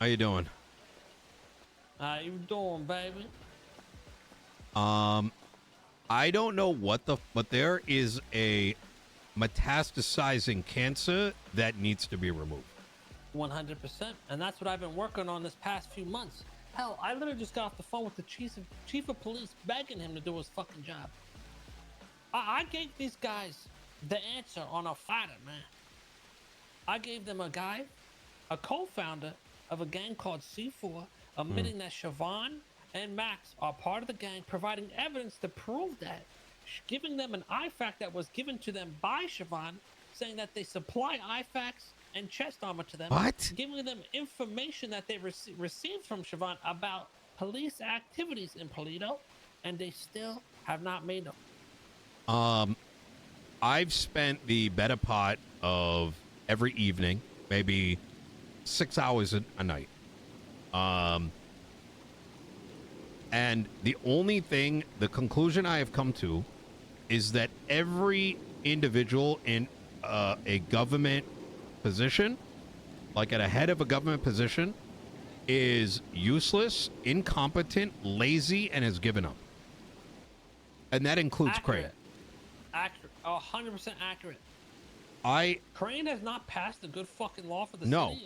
How you doing? How you doing, baby? I don't know but there is a metastasizing cancer that needs to be removed. 100%. And that's what I've been working on this past few months. Hell, I literally just got off the phone with the chief of police begging him to do his fucking job. I gave these guys the answer on a fighter, man. I gave them a guy, a co-founder of a gang called C4, admitting that Siobhan and Max are part of the gang, providing evidence to prove that, giving them an IFAC that was given to them by Siobhan, saying that they supply IFACs and chest armor to them. What? Giving them information that they received from Siobhan about police activities in Polito, and they still have not made them. I've spent the better part of every evening, maybe 6 hours a night. And the only thing, the conclusion I have come to is that every individual in a government position, like at a head of a government position, is useless, incompetent, lazy, and has given up. And that includes Crane. Accurate. 100% accurate. Crane has not passed a good fucking law for the city. And,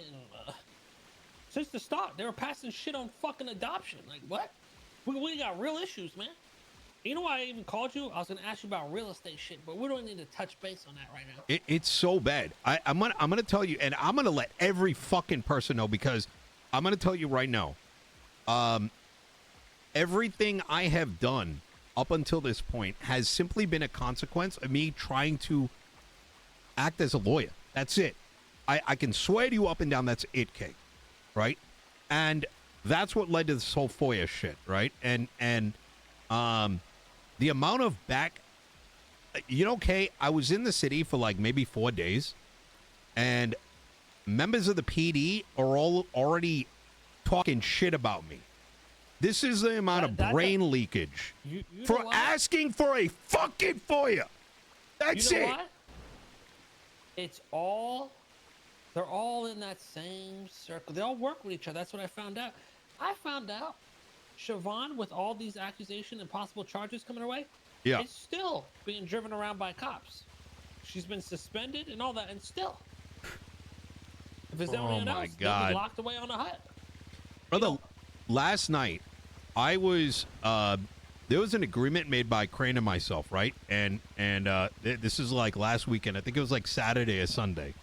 since the start, they were passing shit on fucking adoption. Like, what? We got real issues, man. You know why I even called you? I was gonna ask you about real estate shit, but we don't need to touch base on that right now. It's so bad. I'm gonna tell you, and I'm gonna let every fucking person know, because I'm gonna tell you right now. Everything I have done up until this point has simply been a consequence of me trying to act as a lawyer. That's it. I can swear to you up and down that's it, Kate. Right? And that's what led to this whole FOIA shit, right? And the amount of Kay, I was in the city for like maybe 4 days, and members of the PD are all already talking shit about me. This is the amount of brain leakage for asking for a fucking FOIA. That's it. What? It's all, they're all in that same circle. They all work with each other. That's what I found out. I found out Siobhan, with all these accusations and possible charges coming her way, is still being driven around by cops. She's been suspended and all that, and still. If there's anyone else, they'll be locked away on a hut. Brother, last night, I was there was an agreement made by Crane and myself, right? And this is like last weekend. I think it was like Saturday or Sunday.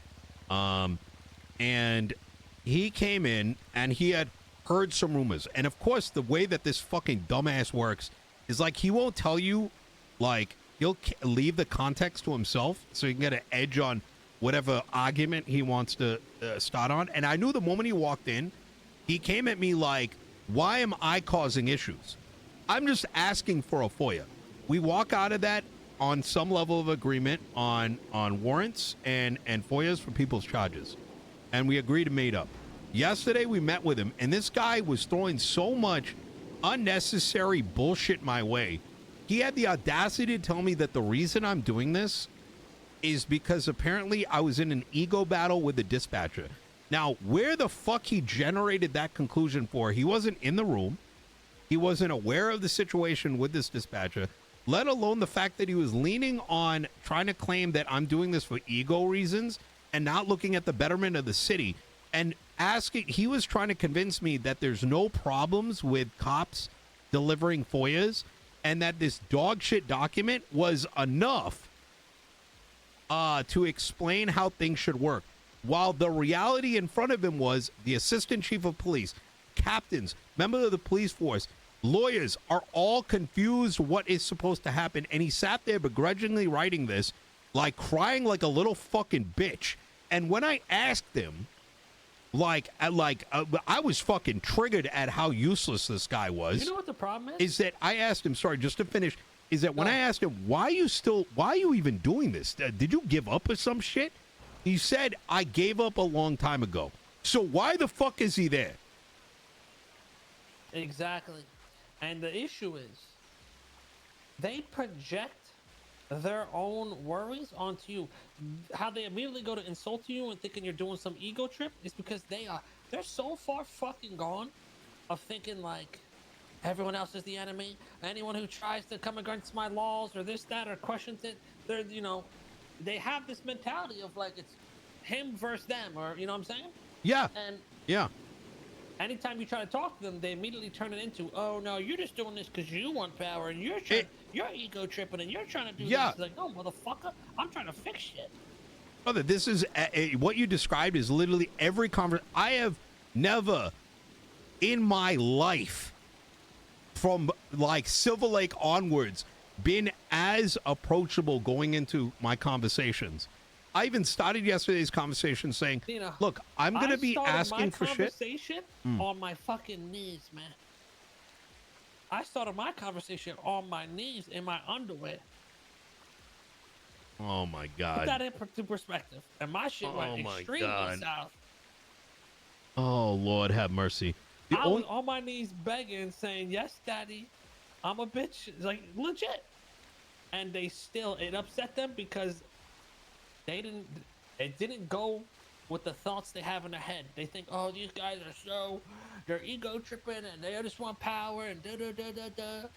And he came in and he had heard some rumors. And of course, the way that this fucking dumbass works is like he won't tell you, like he'll leave the context to himself so he can get an edge on whatever argument he wants to start on. And I knew the moment he walked in, he came at me like, why am I causing issues? I'm just asking for a FOIA. We walk out of that on some level of agreement on warrants and FOIAs for people's charges. And we agreed to meet up. Yesterday we met with him, and this guy was throwing so much unnecessary bullshit my way. He had the audacity to tell me that the reason I'm doing this is because apparently I was in an ego battle with the dispatcher. Now, where the fuck he generated that conclusion for? He wasn't in the room. He wasn't aware of the situation with this dispatcher, let alone the fact that he was leaning on trying to claim that I'm doing this for ego reasons and not looking at the betterment of the city. And he was trying to convince me that there's no problems with cops delivering FOIAs and that this dog shit document was enough to explain how things should work. While the reality in front of him was the assistant chief of police, captains, members of the police force, lawyers are all confused what is supposed to happen. And he sat there begrudgingly writing this, like crying like a little fucking bitch. And when I asked him, I was fucking triggered at how useless this guy was. You know what the problem is? Is that I asked him, sorry, just to finish, is that when I asked him, why are you even doing this? Did you give up or some shit? He said, I gave up a long time ago. So why the fuck is he there? Exactly. And the issue is, they project their own worries onto you. How they immediately go to insult you and thinking you're doing some ego trip is because they are they're so far fucking gone of thinking like everyone else is the enemy. Anyone who tries to come against my laws or this, that, or questions it, they're, they have this mentality of like it's him versus them, or you know what I'm saying? Yeah. And Yeah. anytime you try to talk to them, they immediately turn it into, oh no, you're just doing this because you want power and you're ego tripping and you're trying to do Yeah. this. It's like, no, motherfucker, I'm trying to fix shit. Brother, this is what you described is literally every conversation. I have never in my life, from like Silver Lake onwards, been as approachable going into my conversations. I even started yesterday's conversation saying, look, I'm going to be asking for shit. Conversation on my fucking knees, man. I started my conversation on my knees in my underwear. Oh my God. Put that into perspective. And my shit went extremely south. Oh, Lord, have mercy. I was on my knees begging, saying, yes, daddy, I'm a bitch. Like, legit. And it upset them because it didn't go with the thoughts they have in their head. They think, oh, these guys they're ego tripping and they just want power and da-da-da-da-da.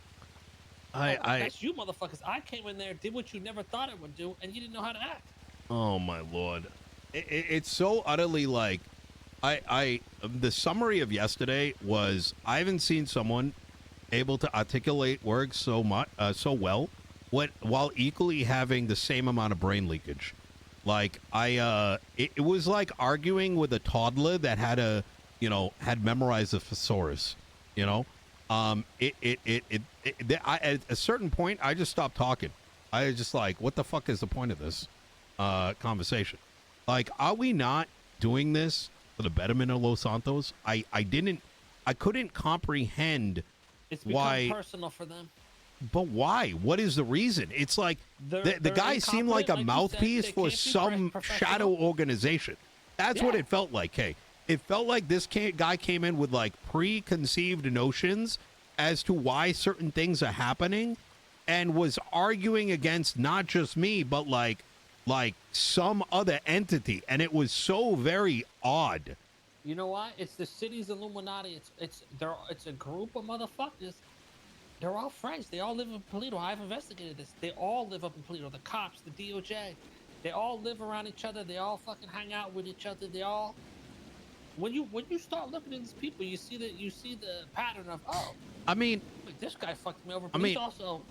That's you motherfuckers. I came in there, did what you never thought it would do, and you didn't know how to act. Oh my Lord. It's so utterly like, the summary of yesterday was I haven't seen someone able to articulate words so well, while equally having the same amount of brain leakage. Like it was like arguing with a toddler that had memorized a thesaurus. At a certain point, I just stopped talking. I was just like, what the fuck is the point of this conversation? Like, are we not doing this for the betterment of Los Santos? I couldn't comprehend it's become why personal for them. But why? What is the reason? It's like the guy seemed like a mouthpiece for some shadow organization. That's what it felt like. Hey, it felt like this guy came in with like preconceived notions as to why certain things are happening, and was arguing against not just me, but like some other entity, and it was so very odd. You know why? It's the city's Illuminati. It's a group of motherfuckers. They're all friends. They all live in Polito. I've investigated this. They all live up in Polito. The cops, the DOJ, they all live around each other. They all fucking hang out with each other. They all. When you start looking at these people, you see the pattern of I mean, this guy fucked me over, but he's also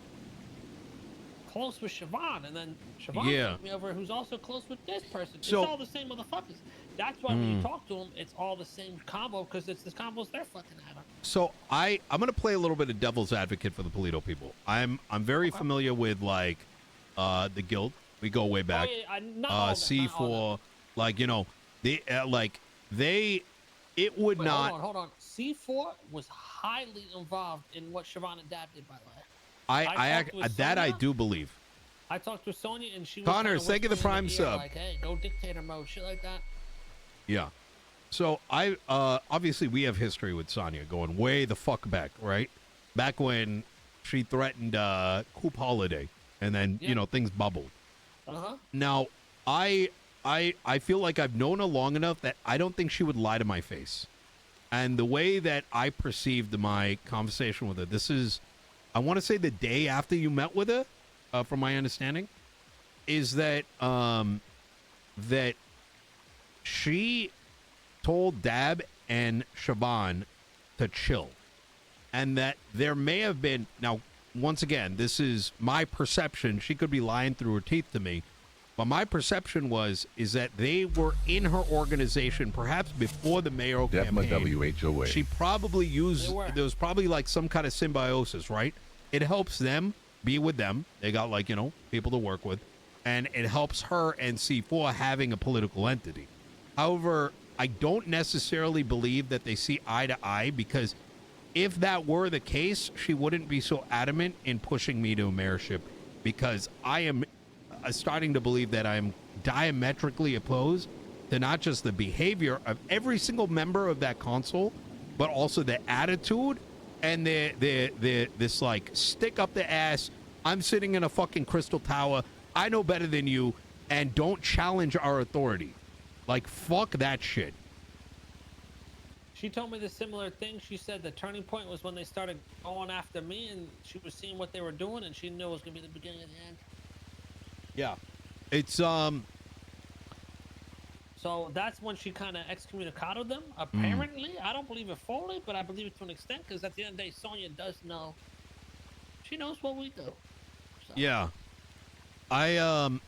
close with Siobhan, and then Siobhan fucked me over, who's also close with this person. So, it's all the same motherfuckers. That's why when you talk to them, it's all the same combo, because it's the combos they're fucking having. So I'm gonna play a little bit of devil's advocate for the Polito people. I'm very familiar with like the guild. We go way back. C4, like it would not. Hold on. C4 was highly involved in what Siobhan and Dab did, by the way. I do believe. I talked to Sonya and she was Connor, thank you the prime sub. Like, hey, go dictator mode, shit like that. Yeah. So I obviously we have history with Sonya going way the fuck back, right? Back when she threatened Coop Holiday, and then things bubbled. Now I feel like I've known her long enough that I don't think she would lie to my face. And the way that I perceived my conversation with her, this is, I want to say the day after you met with her, from my understanding, is that that she told Dab and Siobhan to chill. And that there may have been, now, once again, this is my perception. She could be lying through her teeth to me. But my perception is that they were in her organization perhaps before the mayoral campaign. WHOA. She probably used, there was probably like some kind of symbiosis, right? It helps them be with them. They got like, people to work with. And it helps her and C4 having a political entity. However, I don't necessarily believe that they see eye to eye, because if that were the case, she wouldn't be so adamant in pushing me to a mayorship, because I am starting to believe that I'm diametrically opposed to not just the behavior of every single member of that council, but also the attitude and this like stick up the ass. I'm sitting in a fucking crystal tower. I know better than you, and don't challenge our authority. Like, fuck that shit. She told me the similar thing. She said the turning point was when they started going after me, and she was seeing what they were doing, and she knew it was gonna be the beginning of the end. Yeah. It's So that's when she kind of excommunicated them. mm, Apparently, I don't believe it fully, but I believe it to an extent because at the end of the day, Sonya does know. She knows what we do. So. yeah. I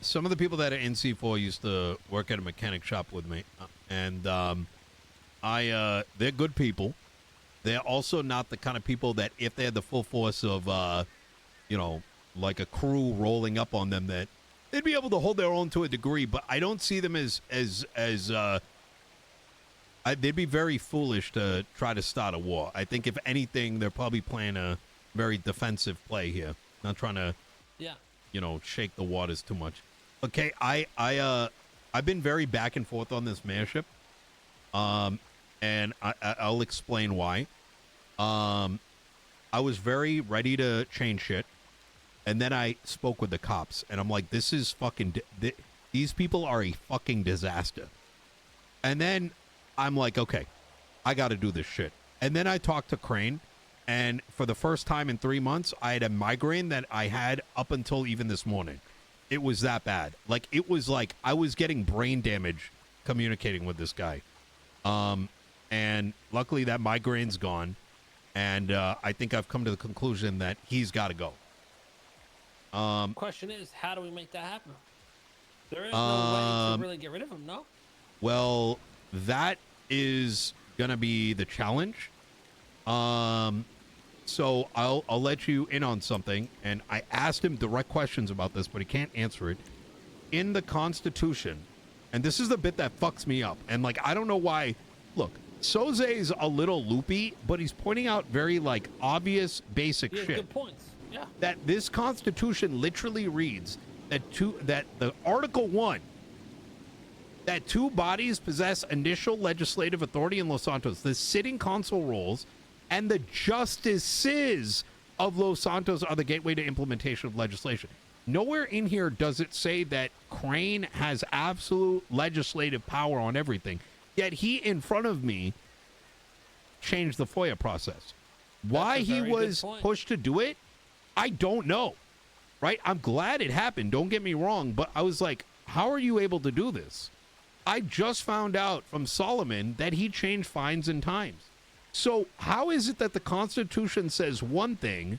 some of the people that are in C4 used to work at a mechanic shop with me, and they're good people. They're also not the kind of people that if they had the full force of like a crew rolling up on them, that they'd be able to hold their own to a degree. But I don't see them as they'd be very foolish to try to start a war. I think if anything, they're probably playing a very defensive play here, not trying to Yeah. shake the waters too much. Okay, I've been very back and forth on this mayorship, and I'll explain why. I was very ready to change shit, and then I spoke with the cops, and I'm like, this is fucking these people are a fucking disaster. And then I'm like, okay, I got to do this shit. And then I talked to Crane, and for the first time in 3 months, I had a migraine that I had up until even this morning. It was that bad. Like, it was like I was getting brain damage communicating with this guy. And luckily that migraine's gone. And I think I've come to the conclusion that he's got to go. Question is, how do we make that happen? There is no way to really get rid of him, no? Well, that is going to be the challenge. So I'll let you in on something, and I asked him direct questions about this, but he can't answer it. In the Constitution, and this is the bit that fucks me up, and like I don't know why. Look, Soze's a little loopy, but he's pointing out very like obvious, basic He has shit. good points. Yeah. That this Constitution literally reads that the Article 1 that two bodies possess initial legislative authority in Los Santos, the sitting council roles and the justices of Los Santos are the gateway to implementation of legislation. Nowhere in here does it say that Crane has absolute legislative power on everything, yet he, in front of me, changed the FOIA process. Why he was pushed to do it, I don't know, right? I'm glad it happened, don't get me wrong, but I was like, how are you able to do this? I just found out from Solomon that he changed fines and times. So how is it that the Constitution says one thing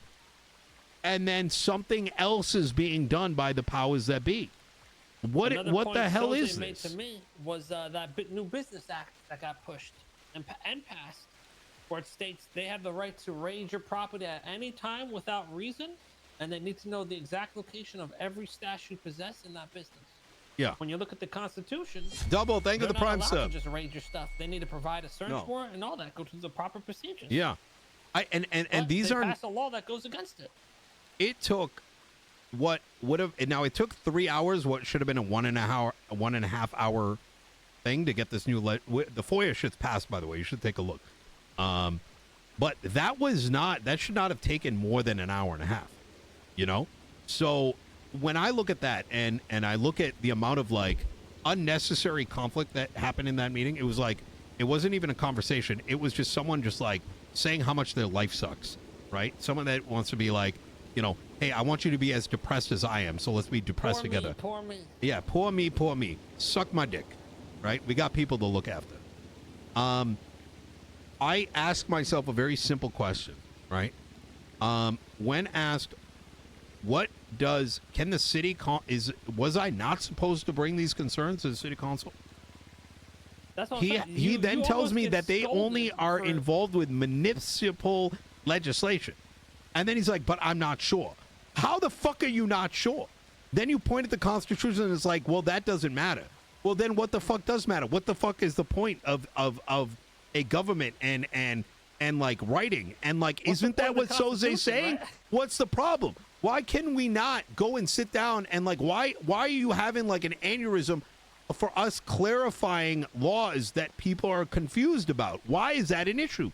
and then something else is being done by the powers that be? What the hell is made this? To me was that new business act that got pushed and passed, where it states they have the right to raise your property at any time without reason, and they need to know the exact location of every stash you possess in that business. Yeah. When you look at the Constitution, Double, thank you for the prime sub. Just raid your stuff. They need to provide a search warrant and all that. Go through the proper procedures. Yeah. And these are pass a law that goes against it. It took what would have now it took 3 hours, what should have been a 1.5 hour thing to get this new the FOIA shit's passed, by the way. You should take a look. But that should not have taken more than an hour and a half. So when I look at that and I look at the amount of like unnecessary conflict that happened in that meeting, it was like it wasn't even a conversation. It was just someone just like saying how much their life sucks, right? Someone that wants to be like, hey, I want you to be as depressed as I am, so let's be depressed together. Poor me. Yeah, poor me. Suck my dick, right? We got people to look after. I asked myself a very simple question, right? When asked, can the city was I not supposed to bring these concerns to the city council? That's what he then tells me that they only are involved with municipal legislation. And then he's like, but I'm not sure. How the fuck are you not sure? Then you point at the Constitution and it's like, well, that doesn't matter. Well, then what the fuck does matter? What the fuck is the point of a government and like writing? And like, isn't that what Soze's saying? Right? What's the problem? Why can we not go and sit down and like, why are you having like an aneurysm for us clarifying laws that people are confused about? Why is that an issue?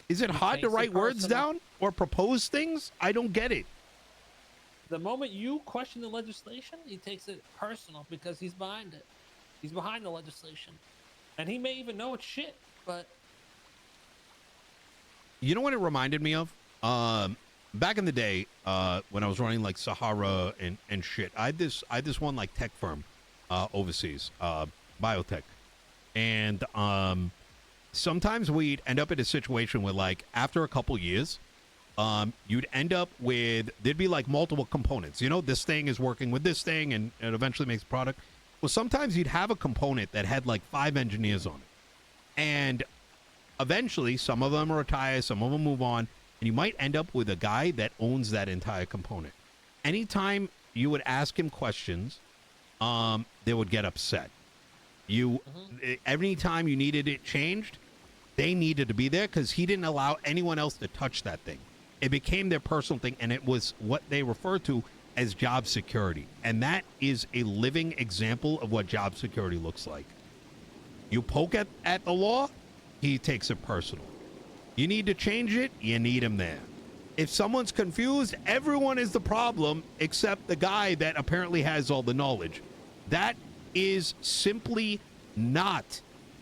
Is it hard to write words down or propose things? I don't get it. The moment you question the legislation, he takes it personal because he's behind it. He's behind the legislation. And he may even know it's shit, but You know what it reminded me of? Back in the day, when I was running like Sahara and shit, I had this one like tech firm, overseas, biotech, and sometimes we'd end up in a situation where like after a couple years, you'd end up with there'd be like multiple components. You know, this thing is working with this thing, and it eventually makes a product. Well, sometimes you'd have a component that had like 5 engineers on it, and eventually some of them retire, some of them move on, and you might end up with a guy that owns that entire component. Anytime you would ask him questions, they would get upset. Every time you needed it changed, they needed to be there because he didn't allow anyone else to touch that thing. It became their personal thing, and it was what they refer to as job security. And that is a living example of what job security looks like. You poke at the law, he takes it personal. You need to change it, you need him there. If someone's confused, everyone is the problem except the guy that apparently has all the knowledge. That is simply not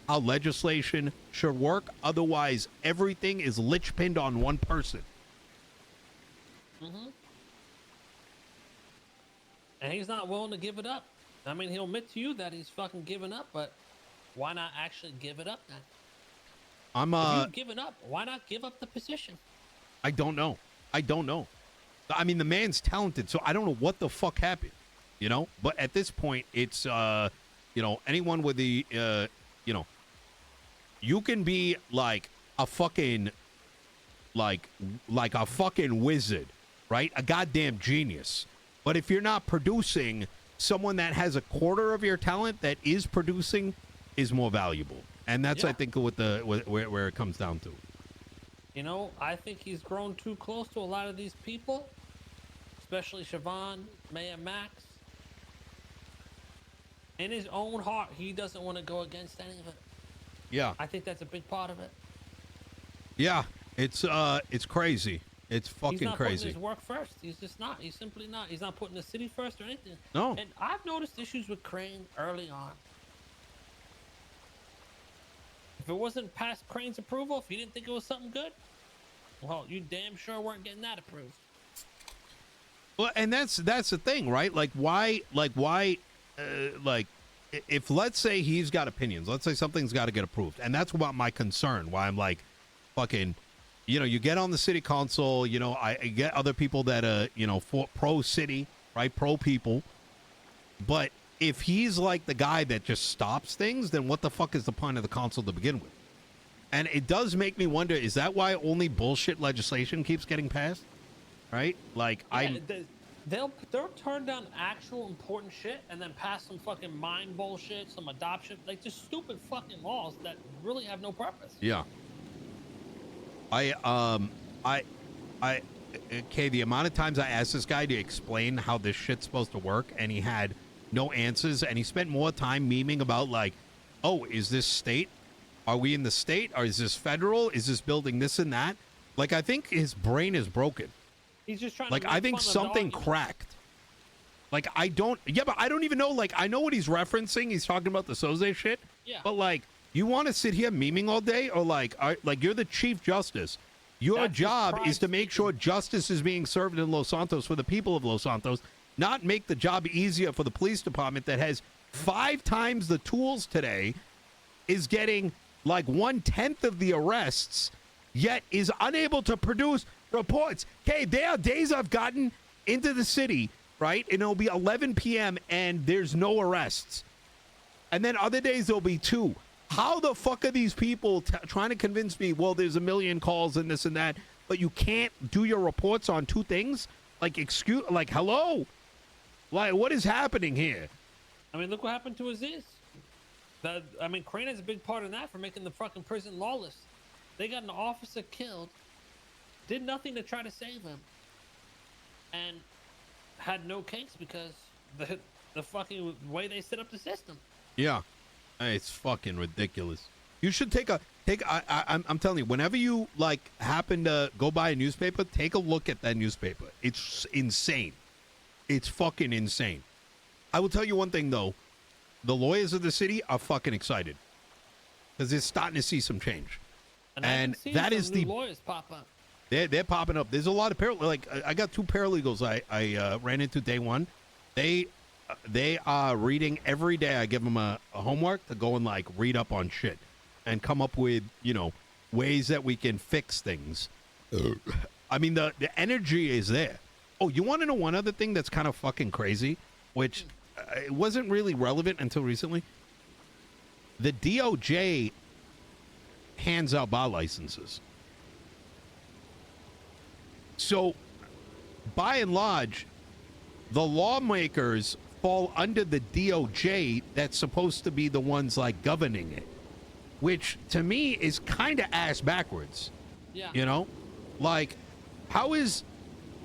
how legislation should work. Otherwise, everything is lich-pinned on one person. And he's not willing to give it up. I mean, he'll admit to you that he's fucking given up, but why not actually give it up then? If you've given up, why not give up the position? I don't know. I mean, the man's talented, so I don't know what the fuck happened, you know? But at this point, it's, you know, anyone with the, you know, you can be like a fucking, like a fucking wizard, right? A goddamn genius. But if you're not producing, someone that has a quarter of your talent that is producing is more valuable. And that's, I think, what where it comes down to. You know, I think he's grown too close to a lot of these people, especially Siobhan, Maya Max. In his own heart, he doesn't want to go against any of it. Yeah. I think that's a big part of it. Yeah, it's crazy. It's fucking He's not crazy. putting his work first. He's just not. He's simply not. He's not putting the city first or anything. No. And I've noticed issues with Crane early on. If it wasn't past Crane's approval, if he didn't think it was something good, well, you damn sure weren't getting that approved. Well, and that's the thing, right? Like, why, if let's say he's got opinions, let's say something's got to get approved, and that's about my concern. Why I'm like, fucking, you know, you get on the city council, you know, I get other people that you know, for pro city, right, pro people, but if he's like the guy that just stops things, then what the fuck is the point of the council to begin with? And it does make me wonder, is that why only bullshit legislation keeps getting passed? Right? Like, yeah, they'll turn down actual important shit and then pass some fucking mind bullshit, some adoption, like just stupid fucking laws that really have no purpose. Yeah. Okay, the amount of times I asked this guy to explain how this shit's supposed to work, and he had no answers, and he spent more time memeing about like, oh, is this state? Are we in the state? Or is this federal? Is this building this and that? Like, I think his brain is broken. He's just trying like, to make I think fun of something the cracked. Like, I don't, yeah, but I don't even know, like, I know what he's referencing. He's talking about the Soze shit. Yeah. But, like, you want to sit here memeing all day? Or, like, you're the Chief Justice. Your That's job pride is to make sure justice is being served in Los Santos for the people of Los Santos, not make the job easier for the police department that has 5 times the tools today, is getting like 1/10 of the arrests, yet is unable to produce reports. Okay, there are days I've gotten into the city, right, and it'll be 11 p.m. and there's no arrests. And then other days there'll be 2. How the fuck are these people trying to convince me, well, there's a million calls and this and that, but you can't do your reports on 2 things? Like, hello? Like, what is happening here? I mean, look what happened to Aziz. I mean, Crane has a big part in that for making the fucking prison lawless. They got an officer killed, did nothing to try to save him, and had no case because the fucking way they set up the system. Yeah. It's fucking ridiculous. You should I'm telling you, whenever you like happen to go by a newspaper, take a look at that newspaper. It's insane. It's fucking insane. I will tell you one thing though. The lawyers of the city are fucking excited because they're starting to see some change. And I've been And seeing that some is new the lawyers pop up. they're popping up. There's a lot of like I got 2 paralegals I ran into day one. They are reading every day. I give them a homework to go and like read up on shit and come up with ways that we can fix things. I mean the energy is there. Oh, you want to know one other thing that's kind of fucking crazy, which it wasn't really relevant until recently. The DOJ hands out bar licenses. So, by and large, the lawmakers fall under the DOJ that's supposed to be the ones like governing it, which to me is kind of ass backwards. Yeah. Like, how is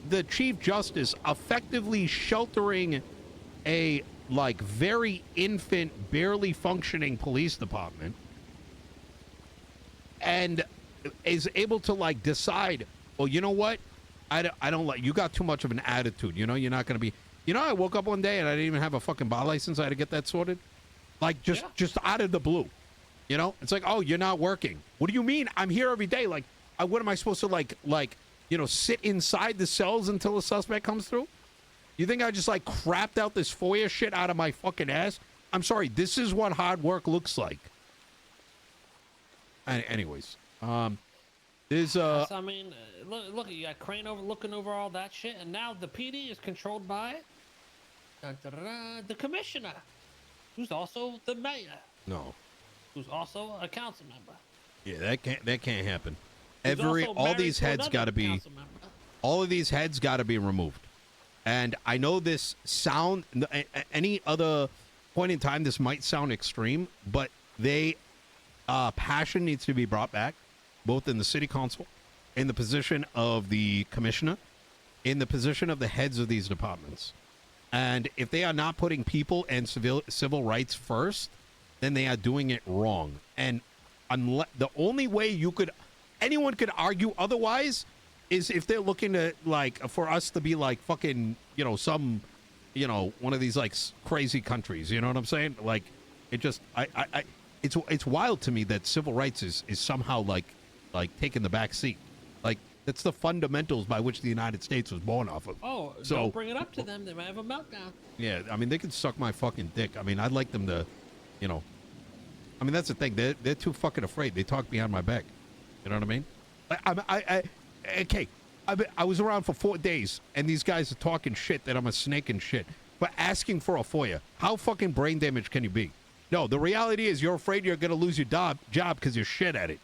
the Chief Justice effectively sheltering a like very infant, barely functioning police department and is able to like decide, well, you know what? I don't like you got too much of an attitude. You're not going to be. I woke up one day and I didn't even have a fucking bar license. I had to get that sorted. Like just out of the blue. It's like, oh, you're not working. What do you mean? I'm here every day. Like, what am I supposed to like sit inside the cells until a suspect comes through? You think I just like crapped out this FOIA shit out of my fucking ass? I'm sorry. This is what hard work looks like. Anyways, there's I mean, look, you got Crane looking over all that shit, and now the PD is controlled by the commissioner, who's also the mayor. No. Who's also a council member. Yeah, that can't happen. Who's All these heads got to be council member. all of these heads got to be removed. And I know this sound any other point in time this might sound extreme, but passion needs to be brought back, both in the city council, in the position of the commissioner, in the position of the heads of these departments. And if they are not putting people and civil rights first, then they are doing it wrong. And unless the only way anyone could argue otherwise is if they're looking to like for us to be like fucking some one of these like crazy countries. You know what I'm saying? Like it just it's wild to me that civil rights is somehow like taking the back seat. Like that's the fundamentals by which the United States was born off of. Oh, so don't bring it up to them. They might have a meltdown. Yeah, I mean they can suck my fucking dick. I mean I'd like them to, I mean that's the thing. They're too fucking afraid. They talk behind my back. You know what I mean? Okay. I was around for 4 days, and these guys are talking shit that I'm a snake and shit, but asking for a FOIA. How fucking brain damaged can you be? No, the reality is you're afraid you're going to lose your job because you're shit at it.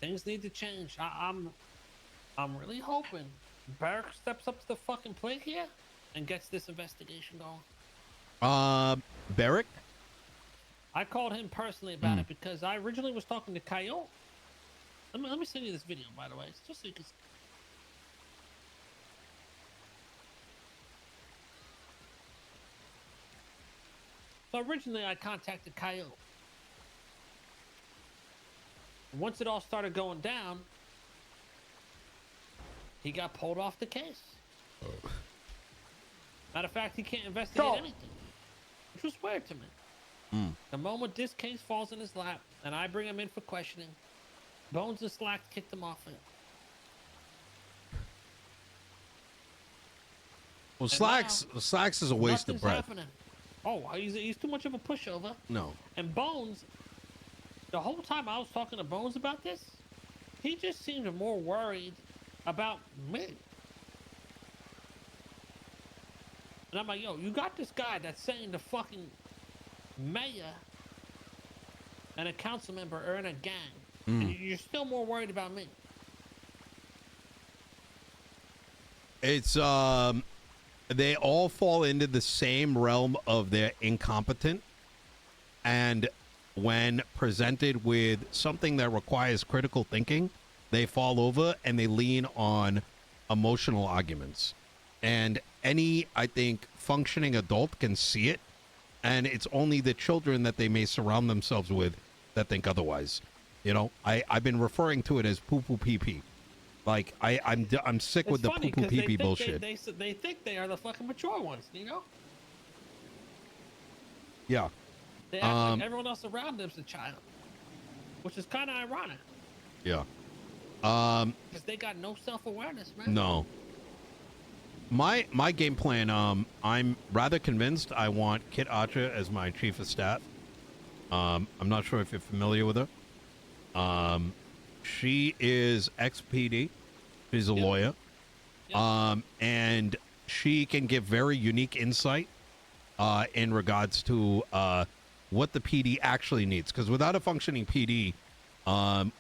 Things need to change. I'm really hoping Barrick steps up to the fucking plate here and gets this investigation going. Barrick? I called him personally about it because I originally was talking to Coyote. Let me send you this video, by the way, just so you can. So originally I contacted Coyote. Once it all started going down, he got pulled off the case. Matter of fact, he can't investigate anything, which was weird to me. The moment this case falls in his lap and I bring him in for questioning, Bones and Slack kicked him off it. Well, Slacks is a waste of breath. Happening. Oh, he's too much of a pushover. No. And Bones, the whole time I was talking to Bones about this, he just seemed more worried about me. And I'm like, yo, you got this guy that's saying the fucking mayor and a council member are in a gang, and you're still more worried about me. It's they all fall into the same realm of they're incompetent, and when presented with something that requires critical thinking, they fall over and they lean on emotional arguments. And any, I think, functioning adult can see it. And it's only the children that they may surround themselves with that think otherwise. I've been referring to it as poo-poo pee-pee. Like, I'm sick with the poo-poo pee-pee bullshit. They think they are the fucking mature ones, Yeah. They act like everyone else around them's a child, which is kind of ironic. Yeah. Because they got no self-awareness, man. No. My game plan, I'm rather convinced I want Kit Archer as my chief of staff. I'm not sure if you're familiar with her. She is ex-PD. She's a lawyer. Yep. And she can give very unique insight in regards to what the PD actually needs. Because without a functioning PD,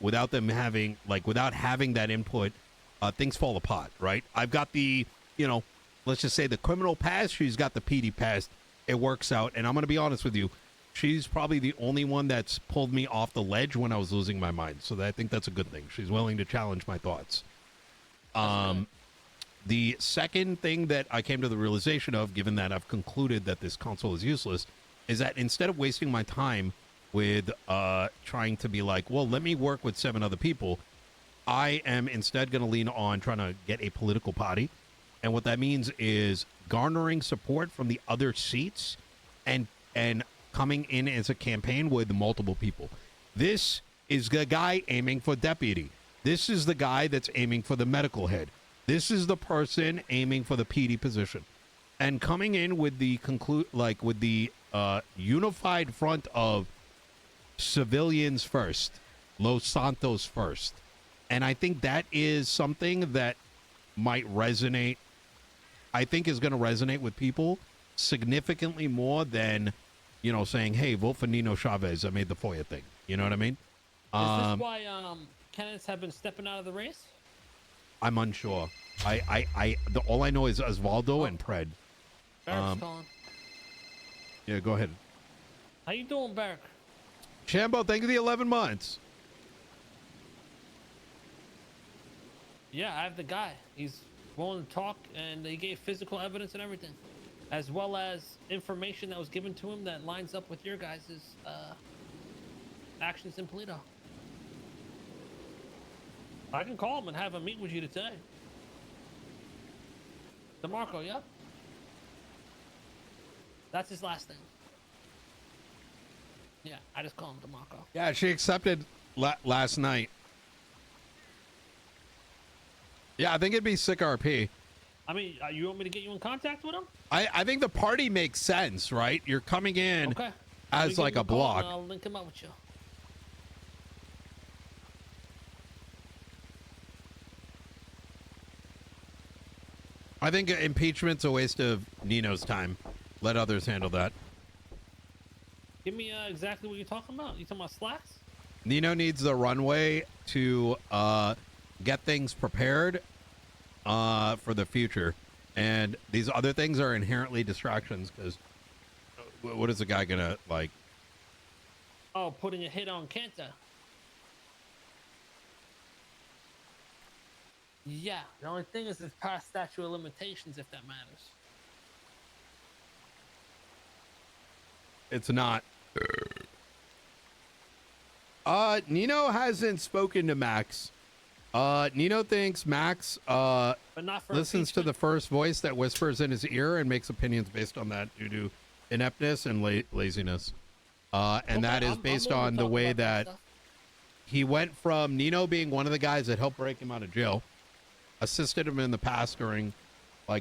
without them having, without having that input, things fall apart, right? I've got the, let's just say the criminal past. She's got the PD past. It works out. And I'm going to be honest with you. She's probably the only one that's pulled me off the ledge when I was losing my mind. So I think that's a good thing. She's willing to challenge my thoughts. The second thing that I came to the realization of, given that I've concluded that this console is useless, is that instead of wasting my time with trying to be like, well, let me work with 7 other people, I am instead going to lean on trying to get a political party. And what that means is garnering support from the other seats and coming in as a campaign with multiple people. This is the guy aiming for deputy. This is the guy that's aiming for the medical head. This is the person aiming for the PD position. And coming in with the unified front of civilians first, Los Santos first. And I think that is something that might resonate, I think is going to resonate with people significantly more than, saying, hey, vote for Nino Chavez. I made the FOIA thing. You know what I mean? Is this why candidates have been stepping out of the race? I'm unsure. All I know is Osvaldo and Pred. Barrick's calling. Yeah, go ahead. How you doing, Barrick? Shambo, thank you for the 11 months. Yeah, I have the guy. He's willing to talk, and he gave physical evidence and everything, as well as information that was given to him that lines up with your guys' actions in Polito. I can call him and have him meet with you today. DeMarco, yep. That's his last name. Yeah, I just call him DeMarco. Yeah, she accepted last night. Yeah, I think it'd be sick RP. I mean, you want me to get you in contact with him? I think the party makes sense, right? You're coming in as like a block. I'll link him up with you. I think impeachment's a waste of Nino's time. Let others handle that. Give me exactly what you're talking about. You talking about slacks? Nino needs the runway to get things prepared for the future. And these other things are inherently distractions because what is the guy gonna like? Oh, putting a hit on Kenta. Yeah, the only thing is it's past statute of limitations, if that matters. It's not. Nino hasn't spoken to Max. Nino thinks Max but not for listens to the first voice that whispers in his ear and makes opinions based on that due to ineptness and laziness. And that is based on the way that he went from Nino being one of the guys that helped break him out of jail, assisted him in the past during,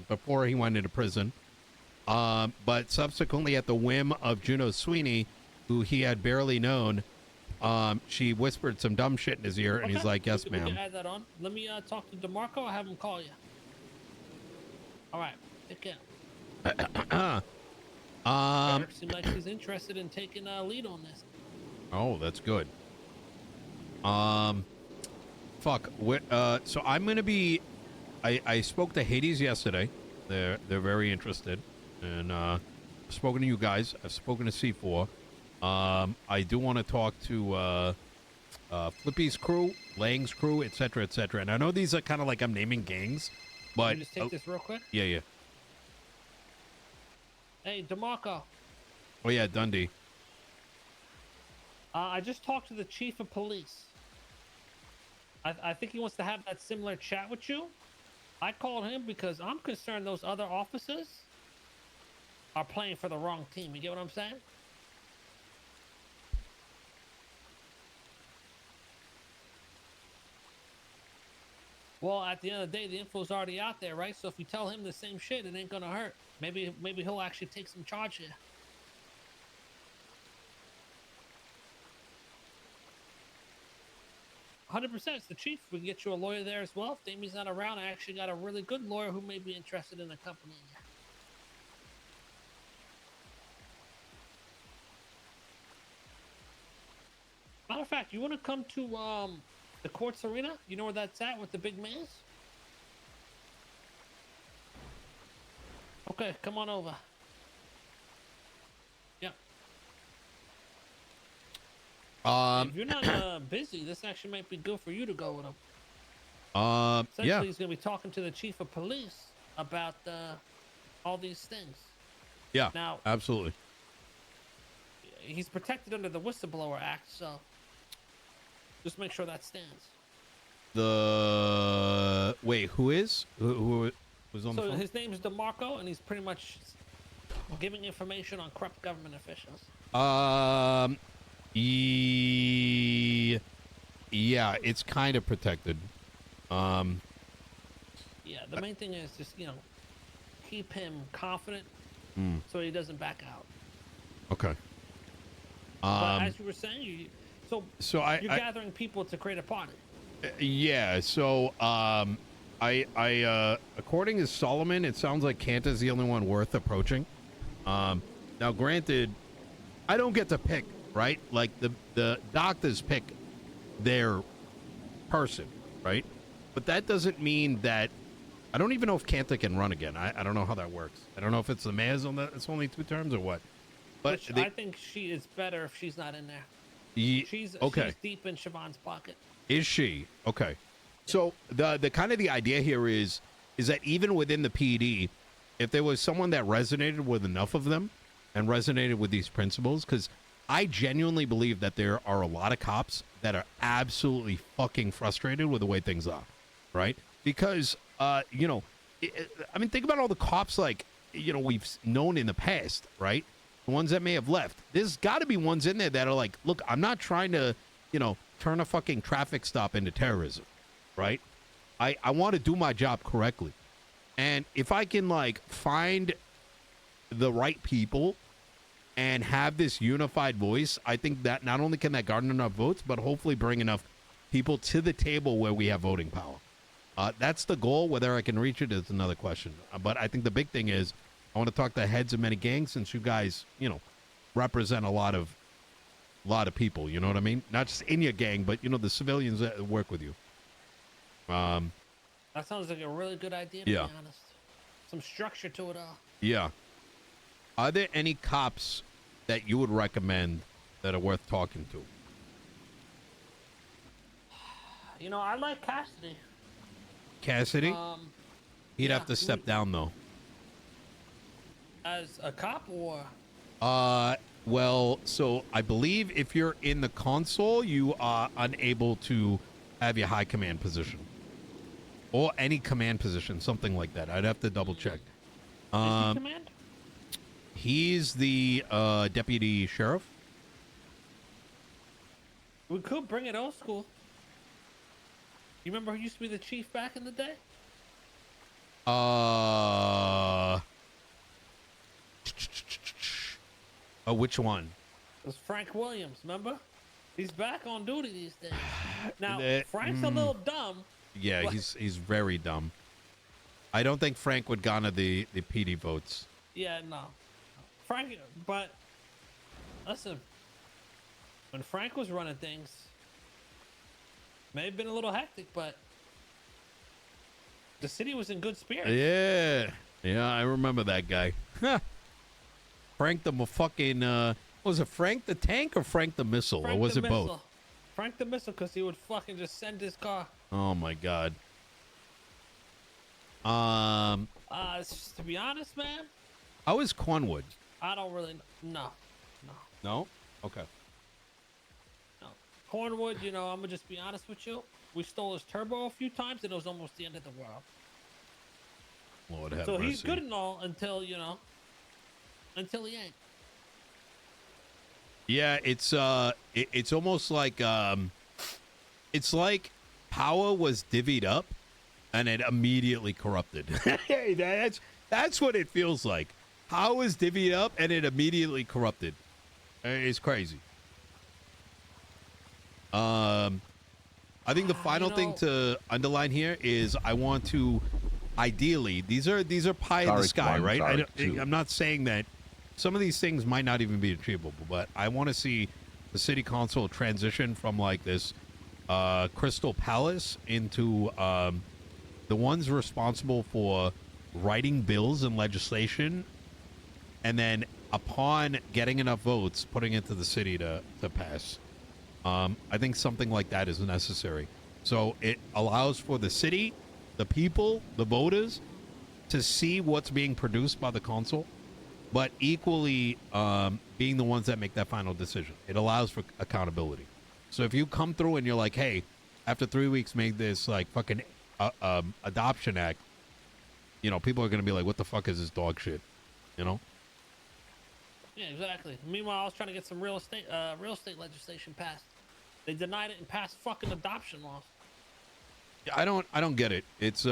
before he went into prison. But subsequently at the whim of Juno Sweeney, who he had barely known, she whispered some dumb shit in his ear, and he's like, yes, ma'am. We can add that on. Let me talk to DeMarco. I'll have him call you. All right. Take care. Seems like he's interested in taking a lead on this. Oh, that's good. Fuck. So I'm going to be... I spoke to Hades yesterday. They're very interested. And I've spoken to you guys. I've spoken to C4. I do want to talk to Flippy's crew, Lang's crew, etc., etc. And I know these are kind of like I'm naming gangs, but Can you just take this real quick? Yeah. Hey, DeMarco. Oh yeah, Dundee. I just talked to the chief of police. I think he wants to have that similar chat with you. I called him because I'm concerned those other officers are playing for the wrong team. You get what I'm saying? Well, at the end of the day, the info's already out there, right? So if you tell him the same shit, it ain't gonna hurt. Maybe he'll actually take some charge here. 100%. It's the chief. We can get you a lawyer there as well. If Damie's not around, I actually got a really good lawyer who may be interested in accompanying you. Matter of fact, you want to come to the courts arena? You know where that's at with the big maze? Okay, come on over. Yep. If you're not busy, this actually might be good for you to go with him. Essentially, yeah. he's going to be talking to the chief of police about all these things. Yeah, Now, absolutely. he's protected under the Whistleblower Act, so just make sure that stands. Wait, who is? Who was on the So phone? his name is DeMarco, and he's pretty much giving information on corrupt government officials. Yeah, it's kind of protected. Yeah, the main thing is just, keep him confident so he doesn't back out. Okay. But as you were saying, you're gathering people to create a party. Yeah, so according to Solomon, it sounds like Kanta's the only one worth approaching. Now granted, I don't get to pick, right? Like the doctors pick their person, right? But that doesn't mean that I don't even know if Kanta can run again. I don't know how that works. I don't know if it's the mayor's on that. It's only 2 terms or what. But I think she is better if she's not in there. She's deep in Siobhan's pocket. Is she? Okay. So the kind of the idea here is that even within the PD, if there was someone that resonated with enough of them and resonated with these principles, because I genuinely believe that there are a lot of cops that are absolutely fucking frustrated with the way things are, right? Because, I mean, think about all the cops we've known in the past, right? The ones that may have left. There's got to be ones in there that are like, look, I'm not trying to, turn a fucking traffic stop into terrorism, right? I want to do my job correctly. And if I can, find the right people and have this unified voice, I think that not only can that garner enough votes, but hopefully bring enough people to the table where we have voting power. That's the goal. Whether I can reach it is another question. But I think the big thing is I want to talk to heads of many gangs, since you guys, represent a lot of people. You know what I mean? Not just in your gang, but the civilians that work with you. That sounds like a really good idea, to be honest. Some structure to it all. Yeah. Are there any cops that you would recommend that are worth talking to? I like Cassidy. Cassidy? He'd have to step down, though. As a cop, or? Well, so I believe if you're in the console, you are unable to have your high command position. Or any command position, something like that. I'd have to double check. Is he command? He's the deputy sheriff. We could bring it old school. You remember who used to be the chief back in the day? Which one? It was Frank Williams, remember? He's back on duty these days. Now, Frank's a little dumb. Yeah, he's very dumb. I don't think Frank would garner the PD votes. Yeah, no. Frank, but listen, when Frank was running things, may have been a little hectic, but the city was in good spirits. Yeah, I remember that guy. Frank the fucking, was it Frank the Tank or Frank the Missile? Frank or was the it Missile. both? Frank the Missile, because he would fucking just send his car. Oh, my God. To be honest, man. How is Cornwood? I don't really, no. No? Okay. No. Cornwood, I'm going to just be honest with you. We stole his turbo a few times, and it was almost the end of the world. Lord have so mercy. He's good and all until, until he ain't. Yeah, it's almost like it's like power was divvied up and it immediately corrupted. Hey, that's what it feels like. How is divvied up and it immediately corrupted? It's crazy. I think the final thing to underline here is I want to, ideally, these are pie in the sky, right? I'm not saying that some of these things might not even be achievable, but I want to see the city council transition from like this Crystal Palace into the ones responsible for writing bills and legislation, and then upon getting enough votes, putting it to the city to pass. I think something like that is necessary. So it allows for the city, the people, the voters to see what's being produced by the council, but equally being the ones that make that final decision. It allows for accountability. So if you come through and you're like, hey, after 3 weeks, make this like fucking adoption act, you know, people are going to be like, what the fuck is this dog shit? You know? Yeah, exactly. Meanwhile, I was trying to get some real estate legislation passed. They denied it and passed fucking adoption laws. Yeah, I don't get it. It's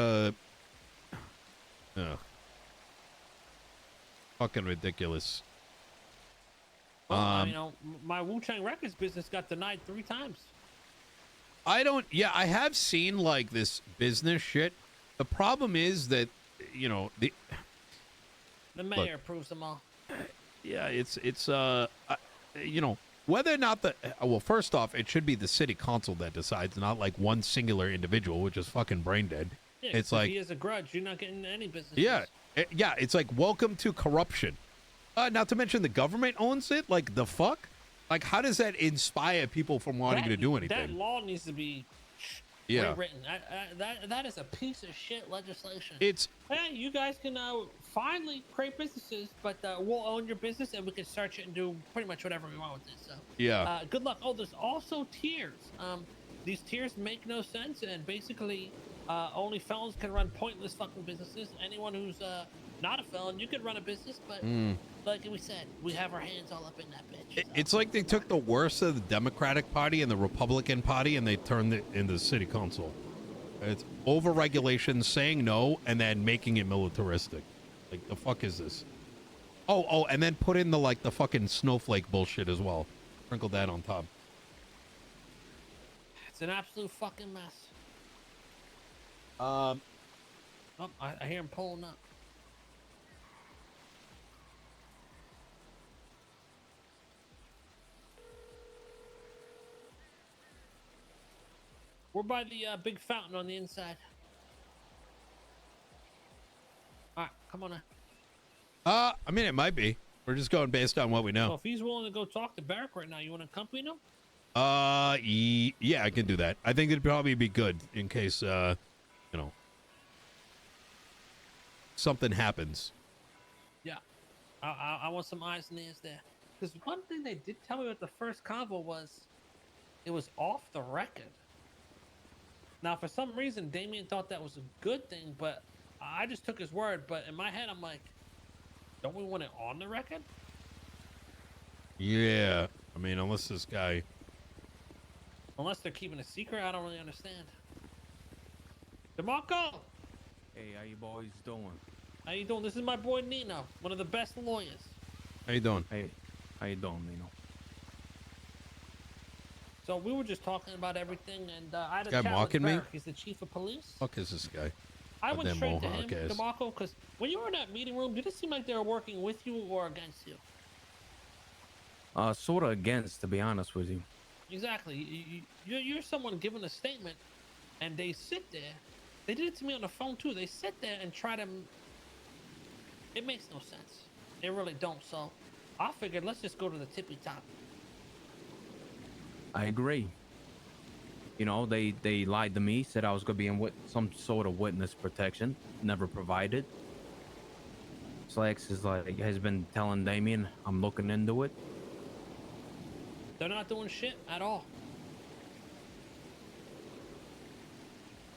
fucking ridiculous. Well, you know, my Wu-Chang Records business got denied 3 times. Yeah, I have seen like this business shit. The problem is that, you know, the mayor approves them all. Yeah, it's you know, whether or not well, first off, it should be the city council that decides, not like one singular individual, which is fucking brain dead. Yeah, it's like, if he has a grudge, you're not getting any business. Yeah, yeah, it's like, welcome to corruption. Not to mention the government owns it. Like, the fuck? Like, how does that inspire people from wanting to do anything? That law needs to be rewritten. That is a piece of shit legislation. It's, hey, you guys can finally create businesses, but we'll own your business and we can search it and do pretty much whatever we want with it. So yeah, good luck. Oh, there's also tiers. These tiers make no sense, and basically only felons can run pointless fucking businesses. Anyone who's not a felon, you could run a business, but like we said, we have our hands all up in that bitch. So. It's like they took the worst of the Democratic Party and the Republican Party and they turned it into the city council. It's over-regulation, saying no, and then making it militaristic. Like, the fuck is this? Oh, and then put in the fucking snowflake bullshit as well. Sprinkle that on top. It's an absolute fucking mess. Oh, I hear him pulling up. We're by the big fountain on the inside. All right, come on now. I mean, it might be. We're just going based on what we know. Well, if he's willing to go talk to Barrick right now, you want to accompany him? Yeah, I can do that. I think it'd probably be good in case, you know, something happens. Yeah, I want some eyes and ears there. Because one thing they did tell me with the first convo was it was off the record. Now, for some reason, Damien thought that was a good thing, but I just took his word. But in my head, I'm like, don't we want it on the record? Yeah, I mean, unless this guy... Unless they're keeping a secret, I don't really understand. DeMarco! Hey, how you boys doing? How you doing? This is my boy Nino, one of the best lawyers. How you doing? Hey, how you doing, Nino? So we were just talking about everything, and I had a Guy chat mocking with me? Barrick. He's the chief of police. Fuck is this guy? I went Goddamn straight to him, Mohawk ass. DeMarco, because when you were in that meeting room, did it seem like they were working with you or against you? Sort of against, to be honest with you. Exactly. You're someone giving a statement, and they sit there. They did it to me on the phone too. They sit there and try to. It makes no sense. They really don't. So I figured let's just go to the tippy top. I agree. You know, they lied to me, said I was going to be in some sort of witness protection, never provided. Slacks has been telling Damien I'm looking into it. They're not doing shit at all.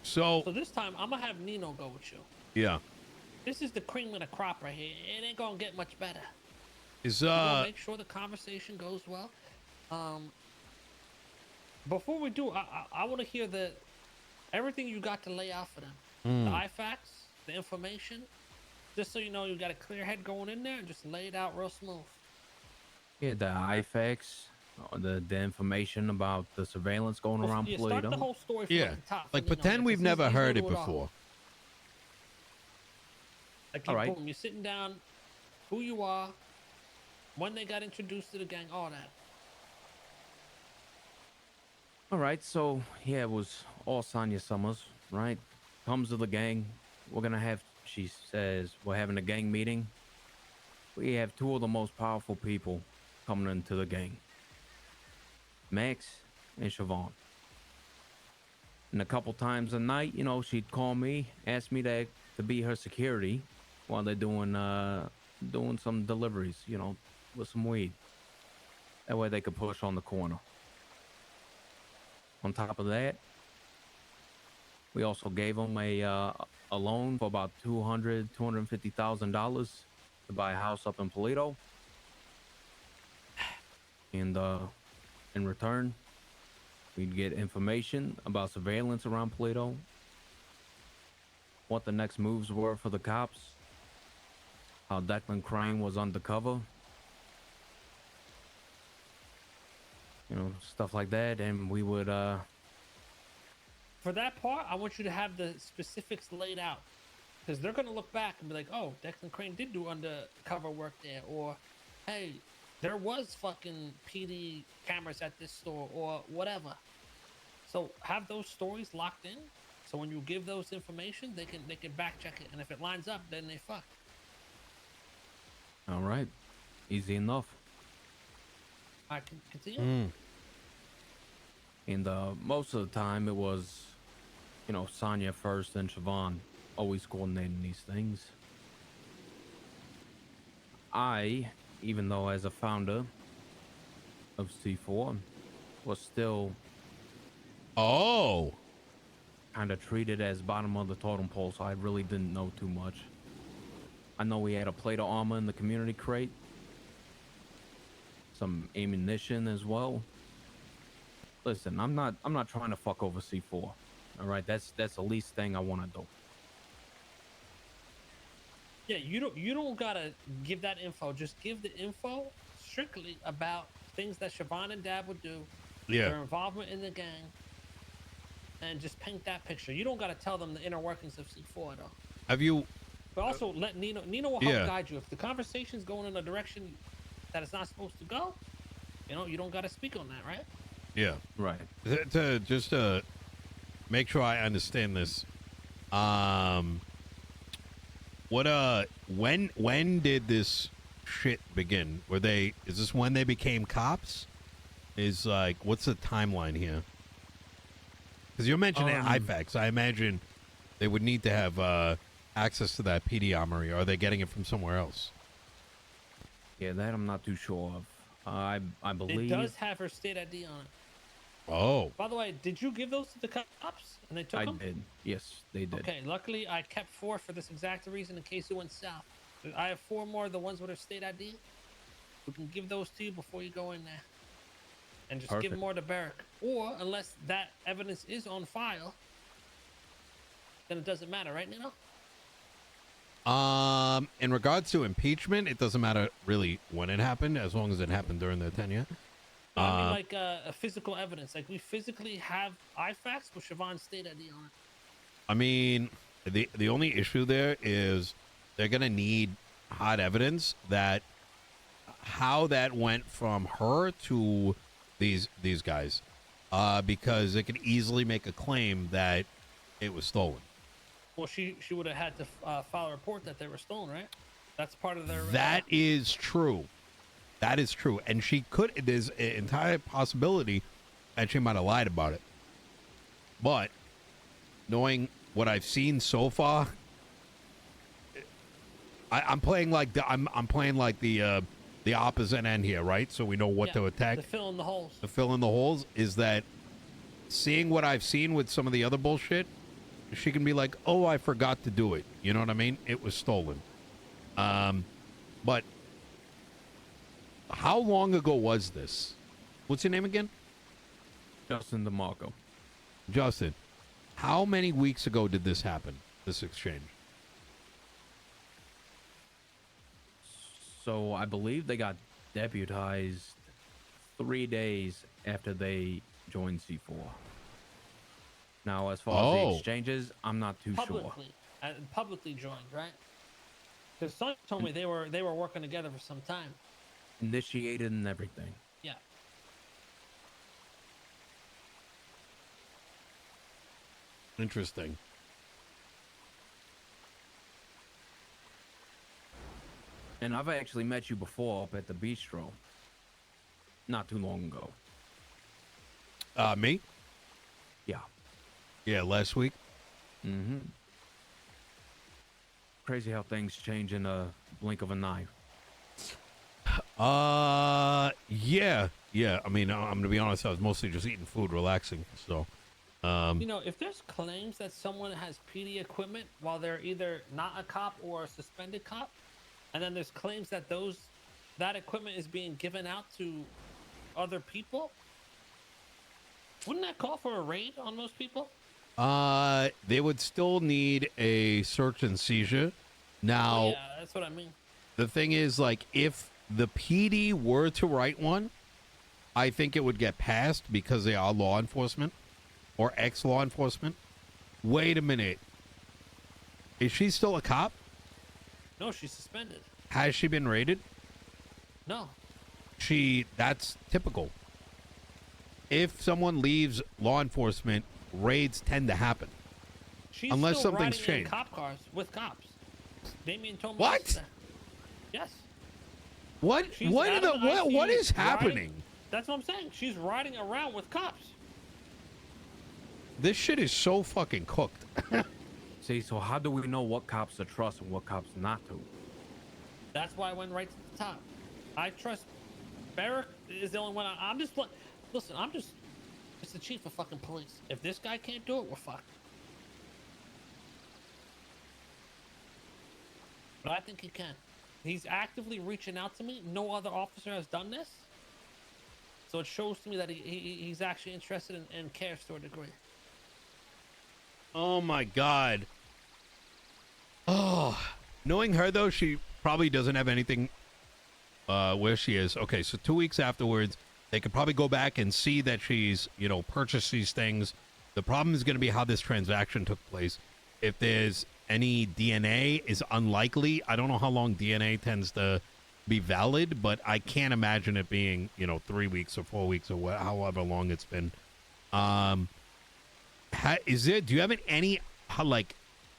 So this time I'm gonna have Nino go with you. yeah. This is the cream of the crop right here. It ain't gonna get much better. Is We're gonna make sure the conversation goes well. Before we do, I want to hear everything you got to lay out for them. the Mm. IFACs, the information, just so you know you got a clear head going in there and just lay it out real smooth. Yeah, the IFAX, the information about the surveillance going Well, around yeah, start the Plato. whole story from like Yeah. the top, Like from, you know, pretend we've because never he's new heard to it it all. before. Like, All you, right. boom, you're sitting down, who you are, when they got introduced to the gang, all that. All right, so yeah, it was all Sonya Summers, right? Comes to the gang. We're gonna have, she says, we're having a gang meeting. We have two of the most powerful people coming into the gang, Max and Siobhan. And a couple times a night, you know, she'd call me, ask me to be her security while they're doing some deliveries, you know, with some weed. That way they could push on the corner. On top of that, we also gave them a loan for about $250,000 to buy a house up in Polito. And in return, we'd get information about surveillance around Polito, what the next moves were for the cops, how Declan Crane was undercover, you know, stuff like that. And we would For that part, I want you to have the specifics laid out, because they're going to look back and be like, oh, Declan Crane did do undercover work there, or hey, there was fucking PD cameras at this store, or whatever. So have those stories locked in, so when you give those information, they can back check it, and if it lines up, then they fuck. all right, easy enough. I can continue. Mm. And most of the time it was, you know, Sonya first and Siobhan always coordinating these things. I, even though as a founder of C4, was still Oh. kind of treated as bottom of the totem pole, so I really didn't know too much. I know we had a plate of armor in the community crate, some ammunition as well. Listen, I'm not trying to fuck over C4. All right, that's the least thing I want to do. Yeah, you don't gotta give that info. Just give the info strictly about things that Siobhan and Dad would do, Yeah. their involvement in the gang, and just paint that picture. You don't gotta tell them the inner workings of C4 though. Have you? But also let Nino will help Yeah. guide you. If the conversation's going in a direction that it's not supposed to go, you know, you don't gotta speak on that, right? Yeah. Right. To just make sure I understand this. What when did this shit begin? Is this when they became cops? Is like what's the timeline here? Because you're mentioning IFAX. I imagine they would need to have access to that PD armory. Or are they getting it from somewhere else? Yeah, that I'm not too sure of. I It believe does have her state ID on it. Oh. By the way, did you give those to the cops and they took I them? did. Yes, they did. Okay, luckily I kept 4 for this exact reason in case it went south. I have 4 more, the ones with her state ID. We can give those to you before you go in there. And just give Perfect. more to Barrick. Or, unless that evidence is on file, then it doesn't matter, right, Nino? In regards to impeachment, it doesn't matter really when it happened, as long as it happened during their tenure. No, I mean like a physical evidence. Like we physically have IFACs with Siobhan's state ID on it. I mean, the only issue there is they're gonna need hard evidence that how that went from her to these guys, because they could easily make a claim that it was stolen. Well, she would have had to file a report that they were stolen, right? That's part of their. That is true. That is true, and she could. There's an entire possibility that she might have lied about it. But knowing what I've seen so far, I'm playing like I'm playing like the opposite end here, right? So we know what to attack. To fill in the holes. To fill in the holes is that seeing what I've seen with some of the other bullshit, she can be like, "Oh, I forgot to do it." You know what I mean? It was stolen. But how long ago was this? What's your name again? Justin DeMarco. Justin. How many weeks ago did this happen? this exchange? So I believe they got deputized 3 days after they joined C4. Now, as far as the Oh. exchanges, I'm not too sure. Publicly joined, right? Because Sonya told me they were working together for some time. Initiated and everything. Yeah. Interesting. And I've actually met you before up at the bistro. Not too long ago. Me? Yeah. Yeah, last week. Mm-hmm. Crazy how things change in a blink of an eye. Yeah. I mean, I'm gonna be honest. I was mostly just eating food, relaxing. So, You know, if there's claims that someone has PD equipment while they're either not a cop or a suspended cop, and then there's claims that that equipment is being given out to other people, wouldn't that call for a raid on most people? they would still need a search and seizure. Now, Yeah, that's what I mean. the thing is, like, if the PD were to write one, I think it would get passed because they are law enforcement or ex-law enforcement. Wait a minute. Is she still a cop? No, she's suspended. Has she been raided? No. That's typical. If someone leaves law enforcement, raids tend to happen. She's Unless still something's riding in changed. cop cars with cops. Damien told me. What? yesterday. Yes. What? She's What? out of the What ICU is happening? riding- That's what I'm saying. She's riding around with cops. This shit is so fucking cooked. See, so how do we know what cops to trust and what cops not to? That's why I went right to the top. I trust Barrick is the only one. I'm just listen. I'm just it's the chief of fucking police. If this guy can't do it, we're fucked. But I think he can. He's actively reaching out to me. No other officer has done this. So it shows to me that he's actually interested and cares to a degree. Oh my god. Oh, knowing her though, she probably doesn't have anything where she is. Okay, so 2 weeks afterwards, they could probably go back and see that she's, purchased these things. The problem is going to be how this transaction took place. If there's any DNA, is unlikely. I don't know how long DNA tends to be valid, but I can't imagine it being, 3 weeks or 4 weeks or however long it's been. Do you have any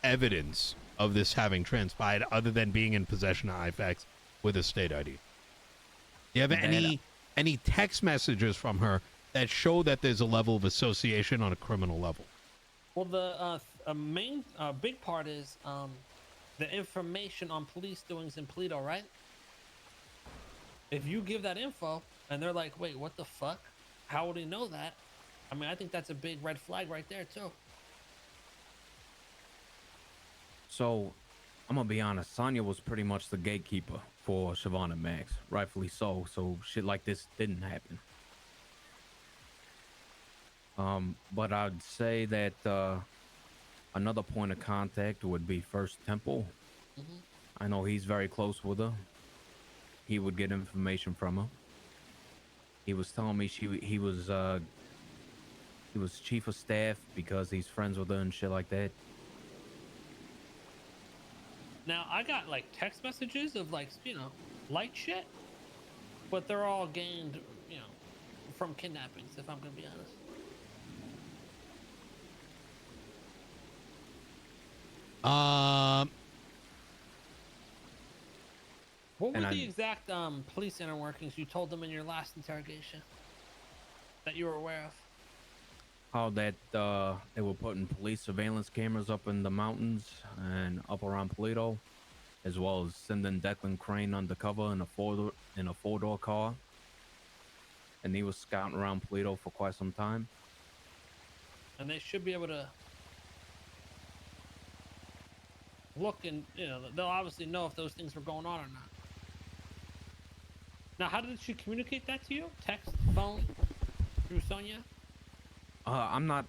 evidence of this having transpired other than being in possession of IFAX with a state ID? Do you have any text messages from her that show that there's a level of association on a criminal level? Well, the main big part is the information on police doings in Paleto, right? If you give that info and they're like, wait, what the fuck? How would he know that? I mean, I think that's a big red flag right there, too. So, I'm gonna be honest, Sonya was pretty much the gatekeeper for Siobhan and Max, rightfully so shit like this didn't happen. But I'd say that another point of contact would be First Temple. Mm-hmm. I know he's very close with her. He would get information from her. He was telling me he was chief of staff because he's friends with her and shit like that. Now, I got text messages of light shit, but they're all gained, from kidnappings, if I'm gonna be honest. What were the exact police inner workings you told them in your last interrogation that you were aware of? How that they were putting police surveillance cameras up in the mountains and up around Paleto, as well as sending Declan Crane undercover in a four-door car, and he was scouting around Paleto for quite some time. And they should be able to look and they'll obviously know if those things were going on or not. Now, how did she communicate that to you? Text, phone, through Sonya? I'm not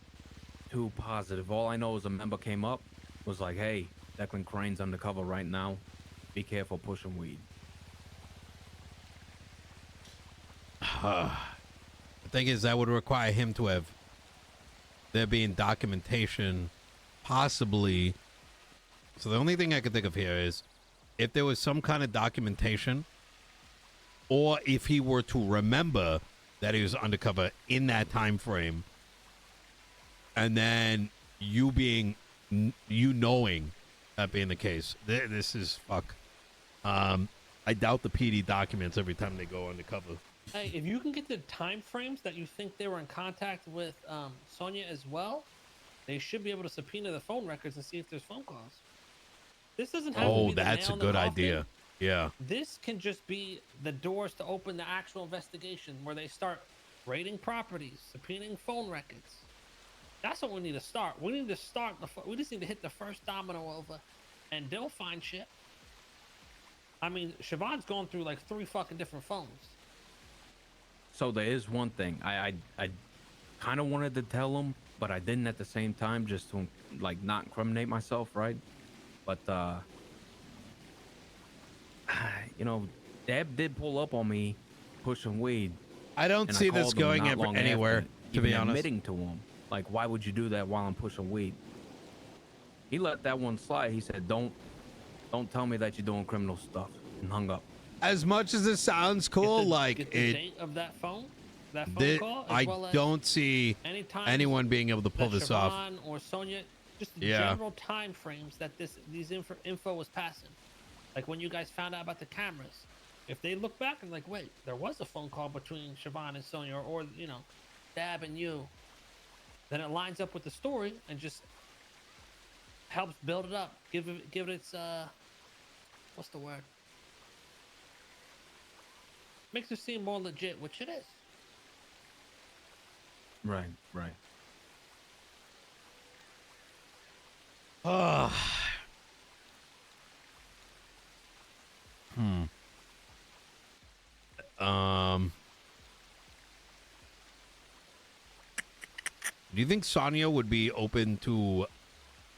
too positive. All I know is a member came up was like, "Hey, Declan Crane's undercover right now. Be careful pushing weed." The thing is, that would require him to have there being documentation, possibly. So the only thing I could think of here is if there was some kind of documentation, or if he were to remember that he was undercover in that time frame, and then you knowing that being the case. This is fuck. I doubt the PD documents every time they go undercover. Hey, if you can get the time frames that you think they were in contact with Sonia as well, they should be able to subpoena the phone records and see if there's phone calls. This doesn't have to Oh, be the that's a nail in the good coffin. idea. Yeah. This can just be the doors to open the actual investigation where they start raiding properties, subpoenaing phone records. That's what we need to start. We need to start we just need to hit the first domino over, and they'll find shit. I mean, Siobhan's going through like 3 fucking different phones. So there is one thing I kind of wanted to tell him, but I didn't at the same time, just to like not incriminate myself, right? But you know, Deb did pull up on me pushing weed. I don't and see called this him going not long anywhere, after, to be even honest. admitting to him, like, why would you do that while I'm pushing weed? He let that one slide. He said, "Don't tell me that you're doing criminal stuff," and hung up. As much as it sounds cool, Get the like date of that phone call, I as well as don't see anytime anyone being able to pull that this off. Siobhan or Sonia, just the Yeah. general time frames that these info was passing. Like when you guys found out about the cameras, if they look back and like, wait, there was a phone call between Siobhan and Sonia, or you know, Dab and you, then it lines up with the story and just helps build it up. Give it its what's the word? Makes it seem more legit, which it is. Right. Do you think Sonia would be open to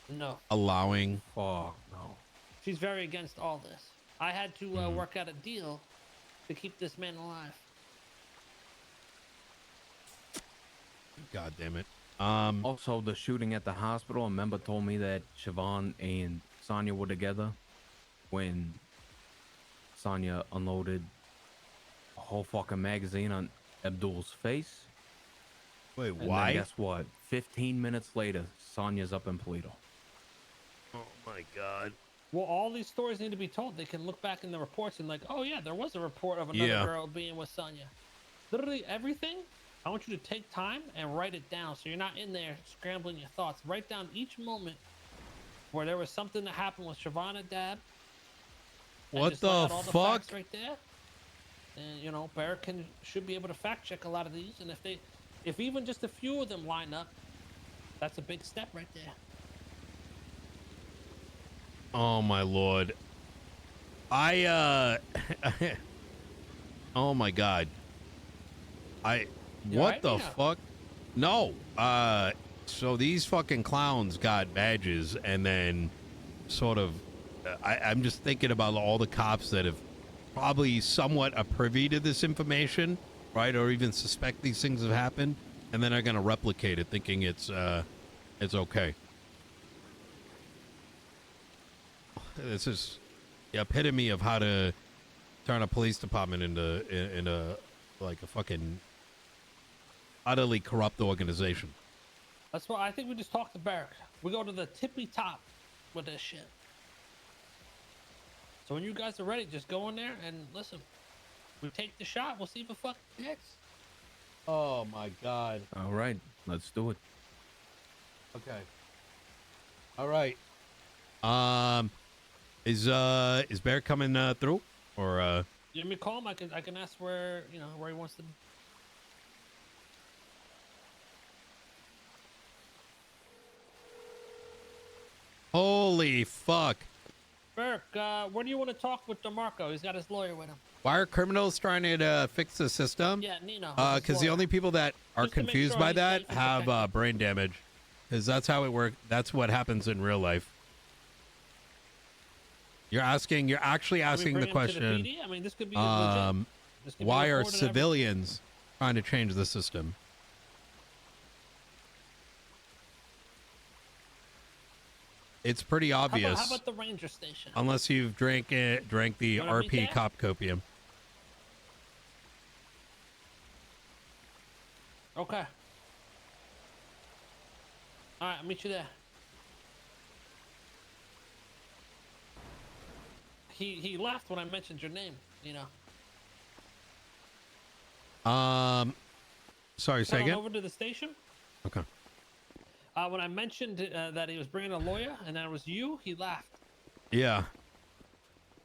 No, allowing? Oh no. she's very against all this. I had to work out a deal to keep this man alive. God damn it. Also, the shooting at the hospital, a member told me that Siobhan and Sonia were together when Sonia unloaded a whole fucking magazine on Abdul's face. Wait, And why? then guess what? 15 minutes later, Sonia's up in Polito. Oh my god. Well, all these stories need to be told. They can look back in the reports and like, oh yeah, there was a report of another girl being with Sonia. Literally everything. I want you to take time and write it down, so you're not in there scrambling your thoughts. Write down each moment where there was something that happened with Siobhan and Dab. And What just lay out the all the fuck? facts right there. And you know, Barrett should be able to fact check a lot of these. And if even just a few of them line up, that's a big step right there. Oh my lord. I oh my god. You What alright, the Nino? fuck? No. So these fucking clowns got badges, and then sort of I'm just thinking about all the cops that have probably somewhat are privy to this information, right? Or even suspect these things have happened, and then are gonna replicate it thinking it's okay. This is the epitome of how to turn a police department into like a fucking utterly corrupt organization. That's why I think we just talk to Barrick. We go to the tippy top with this shit. So when you guys are ready, just go in there and listen. We take the shot. We'll see if it fucking hits. Oh my god. All right, let's do it. Okay. All right. Is Bear coming through, or Give me a call. I can ask where where he wants to. Holy fuck. Barrick, where do you want to talk with DeMarco? He's got his lawyer with him. Why are criminals trying to fix the system? Yeah, Nino. Because the only people that are Just to make confused sure by he's that safe and have protected. brain damage. Because that's how it works. That's what happens in real life. You're actually Can we asking bring the him to question. PD? I mean, this could be legit. This could be Why are recorded and everything. civilians trying to change the system? It's pretty obvious. How about the ranger station? Unless you've drank the wanna meet RP there? cop copium. Okay. All right, I'll meet you there. He laughed when I mentioned your name. You know. Sorry, say Head on again. over to the station. Okay. When I mentioned that he was bringing a lawyer and that it was you, he laughed. Yeah.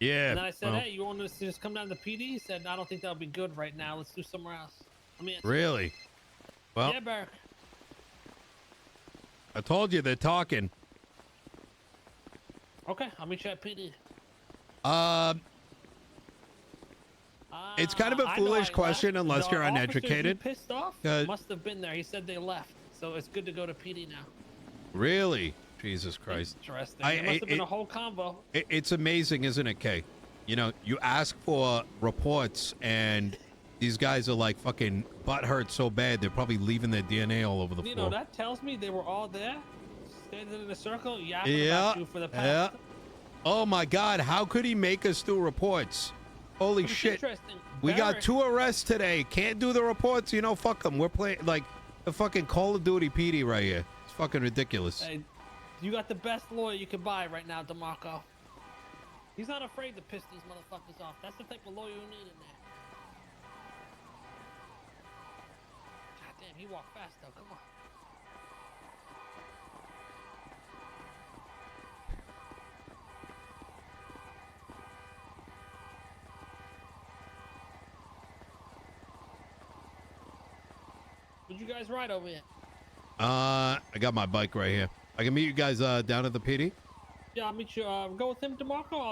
Yeah. And then I said, well, "Hey, you want us to just come down to PD?" He said, "I don't think that would be good right now. Let's do somewhere else." I mean, really? Well, yeah, Barry. I told you they're talking. Okay, I'll meet you at PD. It's kind of a I know foolish I question left. unless The you're officers you uneducated. pissed off Uh, must have been there. He said they left, so it's good to go to PD now. Really? Jesus Christ. Interesting. There must have been a whole convo. It's amazing, isn't it, Kay? You know, you ask for reports and these guys are like fucking butthurt so bad they're probably leaving their DNA all over the You floor. know, that tells me they were all there, standing in a circle, yapping about you for the past. Yeah. Oh my God, how could he make us do reports? Holy It's shit. interesting. We got Barry, 2 arrests today. Can't do the reports. You know, fuck them. We're playing like the fucking Call of Duty PD right here. It's fucking ridiculous. Hey, you got the best lawyer you could buy right now, DeMarco. He's not afraid to piss these motherfuckers off. That's the type of lawyer you need in there. God damn, he walked fast though. Come on. Would you guys ride over here? I got my bike right here. I can meet you guys down at the PD. Yeah, I'll meet you. Go with him, DeMarco.